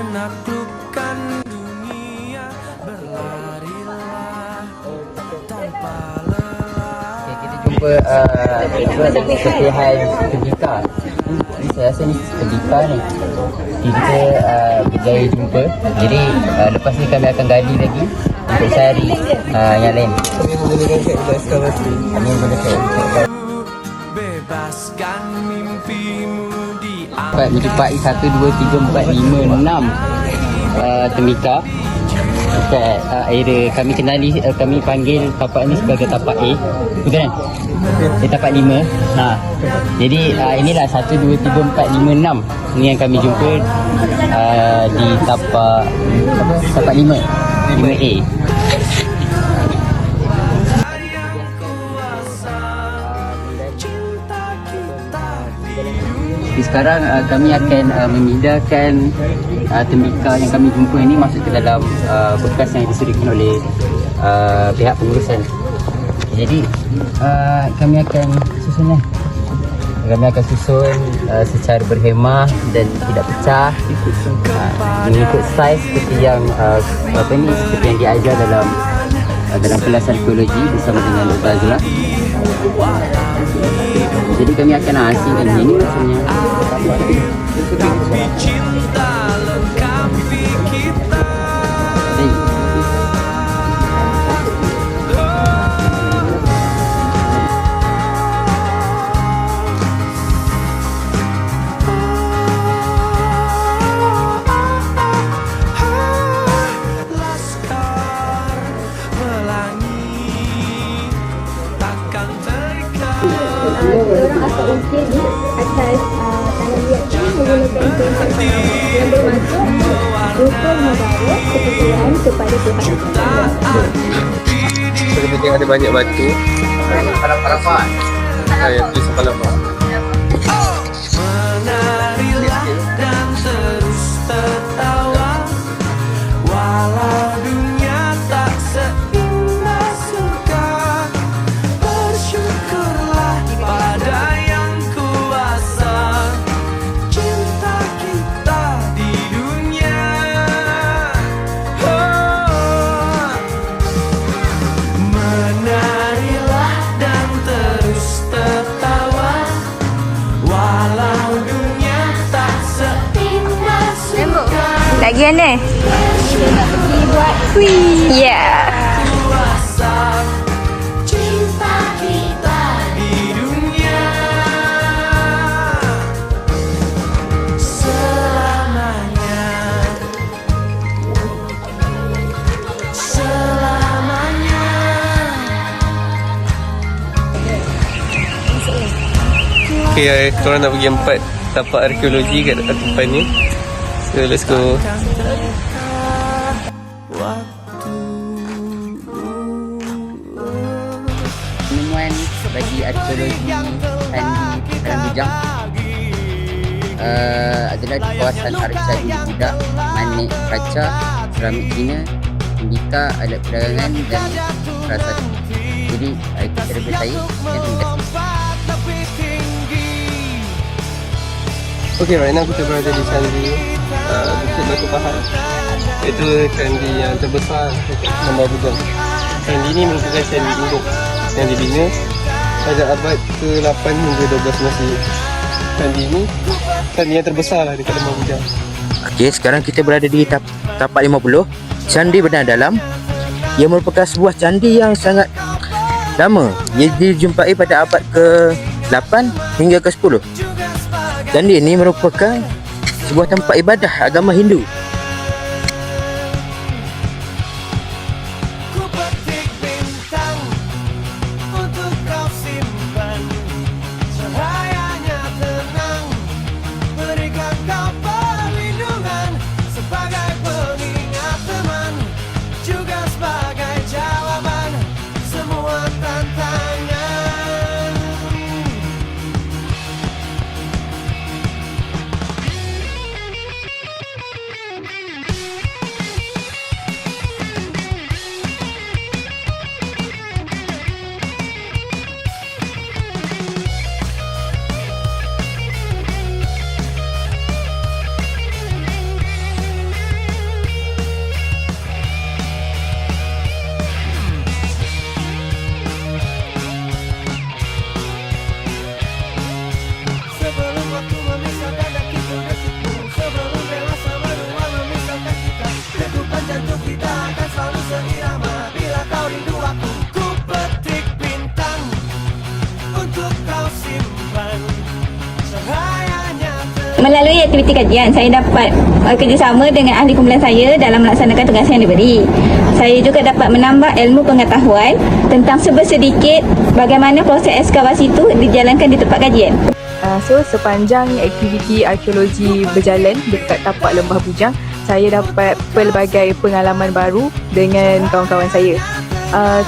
menaklukkan dunia, berlarilah tanpa lelah. Okay, kita jumpa serpihan Tembika. Saya rasa ni Tembika ni. Kita berjaya jumpa. Jadi lepas ni kami akan gali lagi untuk cari yang lain. Kami menggunakan ekskavasi. Bebaskan mimpimu di menjumpai 1, 2, 3, 4, 5, 6 Tembika dekat area kami kenali, kami panggil tapak ni sebagai tapak A, betul kan? Dia tapak 5. Jadi inilah 1, 2, 3, 4, 5, 6 ni yang kami jumpa di tapak 5A. Sekarang kami akan memindahkan Tembika yang kami jumpa ini masuk ke dalam bekas yang disediakan oleh pihak pengurusan. Jadi kami akan susunnya. Kami akan susun secara berhemah dan tidak pecah, mengikut saiz seperti yang seperti yang diajar dalam kelas arkeologi bersama dengan Dr. Azla. Jadi kami akan asingkan ini maksudnya. cinta lengkapi kita. Laskar pelangi takkan terikat. Orang asal ukir di atas tanah liat ini menggunakan investasi yang bermaksud rukun negara kepercayaan kepada Tuhan. So, kita tengok ada banyak batu. Palapa. Saya tulis palapa. Menarilah dan terus tertawa, walau dunia tak seindah surga. Bersyukurlah pada yang kuasa, cinta kita di dunia. Menarilah dan terus tertawa, walau dunia tak seindah surga. Lagi ni? Ya. Kuasa cinta kita di dunia selamanya, selamanya. Okay, korang nak pergi 4 tapak arkeologi kat tempat ni. So, let's go. Penemuan bagi arkeologi Candi Dalam Bujang adalah di kawasan Arca Budak, Manik Kaca, Keramik Cina, Tembika, alat perdagangan dan prasasti. Jadi itu daripada saya yang investigasi. Okay, right now kita berada di Candi Bukit Batu Pahat. Itu candi yang terbesar dekat Lembah Bujang. Candi ni merupakan candi induk yang dibina pada abad ke-8 hingga 12 Masihi. Candi ni candi yang terbesar lah dekat Lembah Bujang. Okey, sekarang kita berada di tapak 50, Candi Benar Dalam. Ia merupakan sebuah candi yang sangat lama. Ia dijumpai pada abad ke-8 hingga ke-10. Candi ini merupakan sebuah tempat ibadah agama Hindu. Ku petik bintang untuk kau simpan, cahayanya tenang, berikan kau perlindungan sebagai pengingat teman, juga sebagai jawaban semua tantangan. Melalui aktiviti kajian, saya dapat kerjasama dengan ahli kumpulan saya dalam melaksanakan tugas yang diberi. Saya juga dapat menambah ilmu pengetahuan tentang sebersedikit bagaimana proses ekskavasi itu dijalankan di tempat kajian. So sepanjang aktiviti arkeologi berjalan dekat tapak Lembah Bujang, saya dapat pelbagai pengalaman baru dengan kawan-kawan saya.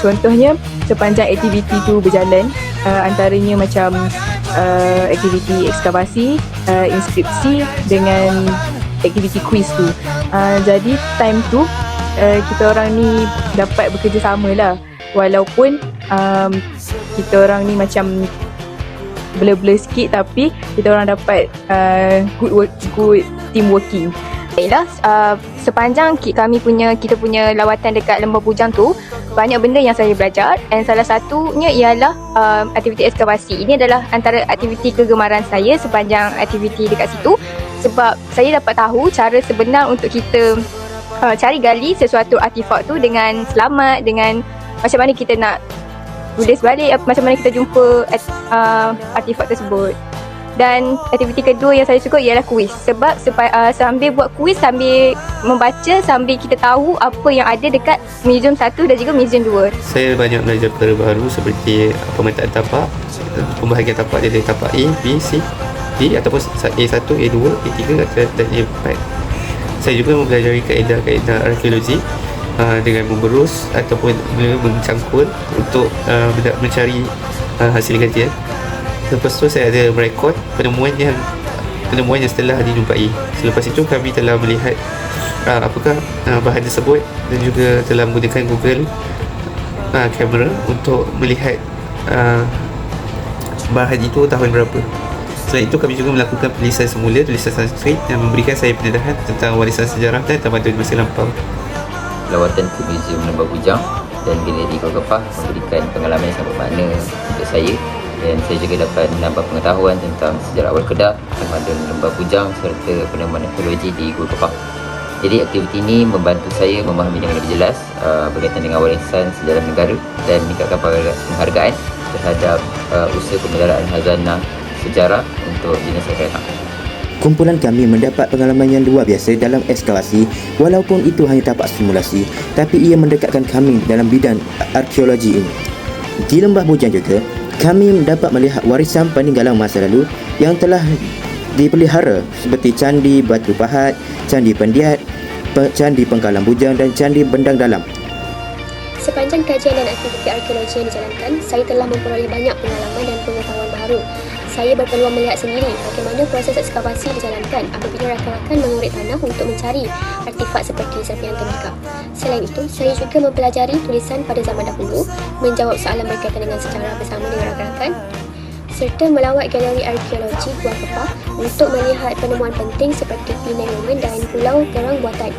Contohnya sepanjang aktiviti itu berjalan, antaranya macam aktiviti ekskavasi, inskripsi dengan aktiviti kuis tu. Jadi time tu kita orang ni dapat bekerjasama lah, walaupun kita orang ni macam blur-blur sikit, tapi kita orang dapat good team working. Baiklah, sepanjang kita punya lawatan dekat Lembah Bujang tu, banyak benda yang saya belajar, dan salah satunya ialah aktiviti ekskavasi. Ini adalah antara aktiviti kegemaran saya sepanjang aktiviti dekat situ, sebab saya dapat tahu cara sebenar untuk kita cari gali sesuatu artifak tu dengan selamat, dengan macam mana kita nak tulis balik, macam mana kita jumpa artifak tersebut. Dan aktiviti kedua yang saya suka ialah kuis, sebab sambil buat kuis, sambil membaca, sambil kita tahu apa yang ada dekat Museum 1 dan juga Museum 2. Saya banyak belajar perkara baru seperti pemetaan tapak, pembahagian tapak dia dari tapak A, B, C, D ataupun A1, A2, A3 dan A4. Saya juga mempelajari kaedah-kaedah arkeologi dengan memberus ataupun mencangkul untuk mencari hasil gantian. Lepas tu saya ada merekod penemuan yang setelah dijumpai. Selepas itu kami telah melihat apakah bahan tersebut dan juga telah menggunakan Google kamera untuk melihat bahan itu tahun berapa. Selain itu kami juga melakukan penulisan semula, tulisan Sanskrit yang memberikan saya pendedahan tentang warisan sejarah dan tamadun masa lampau. Lawatan ke Museum Lembah Bujang dan Galeri Gua Kepah memberikan pengalaman yang sangat bermakna untuk saya, dan saya juga dapat menambah pengetahuan tentang sejarah awal Kedah, tamadun Lembah Bujang serta penemuan arkeologi di Gua Kepah. Jadi aktiviti ini membantu saya memahami dengan lebih jelas berkaitan dengan warisan sejarah negara dan meningkatkan penghargaan terhadap usaha pemeliharaan khazanah sejarah untuk jenis akan datang. Kumpulan kami mendapat pengalaman yang luar biasa dalam ekskavasi, walaupun itu hanya tapak simulasi, tapi ia mendekatkan kami dalam bidang arkeologi ini. Di Lembah Bujang juga, kami dapat melihat warisan peninggalan masa lalu yang telah dipelihara seperti Candi Batu Pahat, Candi Pendiat, Candi Pengkalan Bujang dan Candi Bendang Dalam. Sepanjang kajian dan aktiviti arkeologi yang dijalankan, saya telah memperoleh banyak pengalaman dan pengetahuan baru. Saya berpeluang melihat sendiri bagaimana proses ekskavasi dijalankan apabila rakan-rakan mengorek tanah untuk mencari artifak seperti serpihan tembikar. Selain itu, saya juga mempelajari tulisan pada zaman dahulu, menjawab soalan berkaitan dengan sejarah bersama dengan rakan-rakan, serta melawat galeri arkeologi Gua Kepah untuk melihat penemuan penting seperti Pinang Roman dan Pulau Gerang Buatan.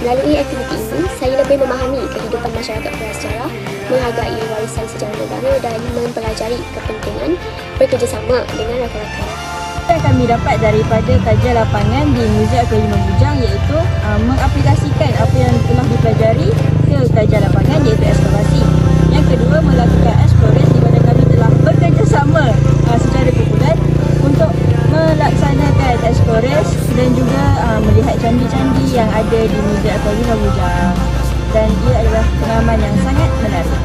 Melalui aktiviti ini, saya lebih memahami kehidupan masyarakat prasejarah, menghargai warisan sejarah negara dan mempelajari kepentingan bekerjasama dengan rakan-rakan. Yang kami dapat daripada kajian lapangan di Museum Arkeologi Lembah Bujang iaitu mengaplikasikan apa yang telah dipelajari ke kajian lapangan, iaitu ekskavasi. Yang kedua, melakukan eksplorasi di mana kami telah bekerjasama secara kumpulan untuk melaksanakan eksplorasi dan juga melihat candi-candi yang ada di Museum Arkeologi Lembah Bujang, dan ia adalah pengalaman yang sangat menarik.